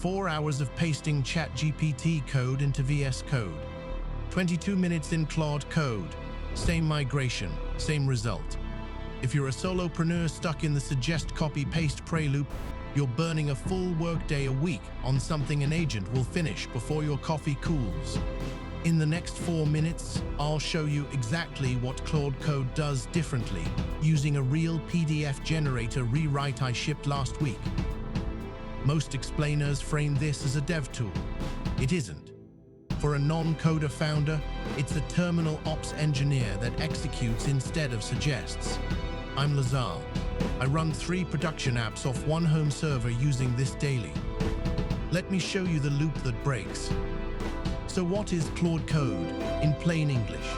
4 hours of pasting ChatGPT code into VS Code. 22 minutes in Claude Code. Same migration, same result. If you're a solopreneur stuck in the suggest, copy, paste, pray loop, you're burning a full workday a week on something an agent will finish before your coffee cools. In the next 4 minutes, I'll show you exactly what Claude Code does differently using a real PDF generator rewrite I shipped last week. Most explainers frame this as a dev tool. It isn't. For a non-coder founder, it's a terminal ops engineer that executes instead of suggests. I'm Lazar. I run 3 production apps off one home server using this daily. Let me show you the loop that breaks. So what is Claude Code in plain English?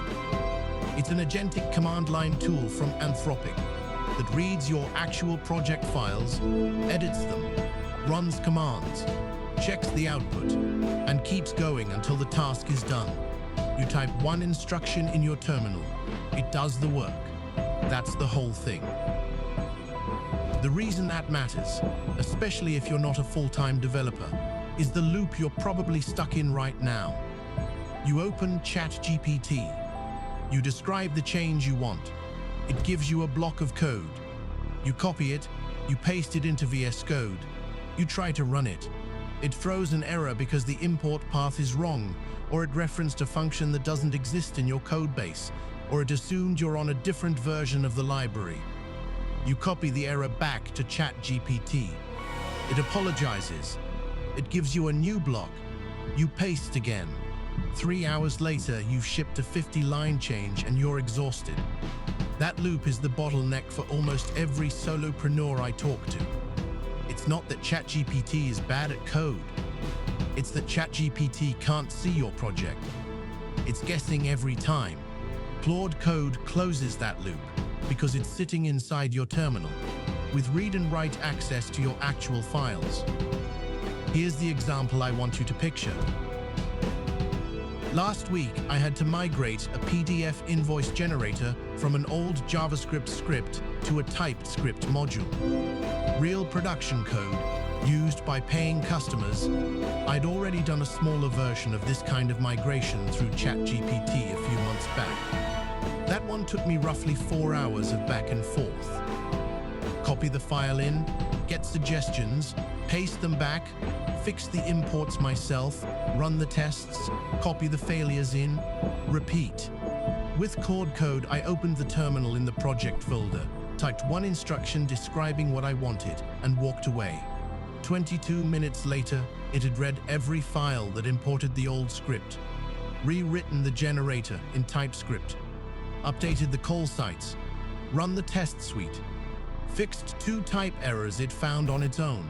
It's an agentic command line tool from Anthropic that reads your actual project files, edits them, runs commands, checks the output, and keeps going until the task is done. You type one instruction in your terminal. It does the work. That's the whole thing. The reason that matters, especially if you're not a full-time developer, is the loop you're probably stuck in right now. You open ChatGPT. You describe the change you want. It gives you a block of code. You copy it, you paste it into VS Code. You try to run it. It throws an error because the import path is wrong, or it referenced a function that doesn't exist in your code base, or it assumed you're on a different version of the library. You copy the error back to ChatGPT. It apologizes. It gives you a new block. You paste again. 3 hours later, you've shipped a 50-line change and you're exhausted. That loop is the bottleneck for almost every solopreneur I talk to. It's not that ChatGPT is bad at code. It's that ChatGPT can't see your project. It's guessing every time. Claude Code closes that loop because it's sitting inside your terminal with read and write access to your actual files. Here's the example I want you to picture. Last week, I had to migrate a PDF invoice generator from an old JavaScript script to a typed script module. Real production code, used by paying customers. I'd already done a smaller version of this kind of migration through ChatGPT a few months back. That one took me roughly 4 hours of back and forth. Copy the file in, get suggestions, paste them back, fix the imports myself, run the tests, copy the failures in, repeat. With Claude Code, I opened the terminal in the project folder, typed one instruction describing what I wanted, and walked away. 22 minutes later, it had read every file that imported the old script, rewritten the generator in TypeScript, updated the call sites, run the test suite, fixed 2 type errors it found on its own,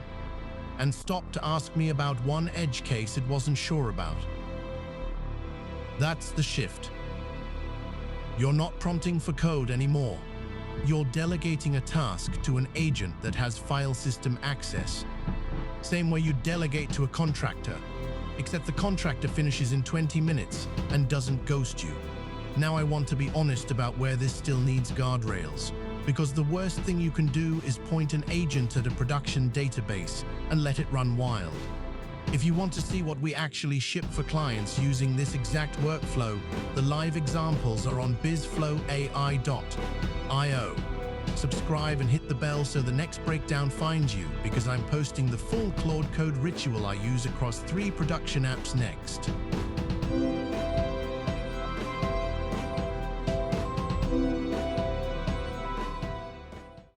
and stopped to ask me about one edge case it wasn't sure about. That's the shift. You're not prompting for code anymore. You're delegating a task to an agent that has file system access. Same way you delegate to a contractor, except the contractor finishes in 20 minutes and doesn't ghost you. Now I want to be honest about where this still needs guardrails, because the worst thing you can do is point an agent at a production database and let it run wild. If you want to see what we actually ship for clients using this exact workflow, the live examples are on BizflowAI.io. Subscribe and hit the bell so the next breakdown finds you, because I'm posting the full Claude Code ritual I use across 3 production apps next.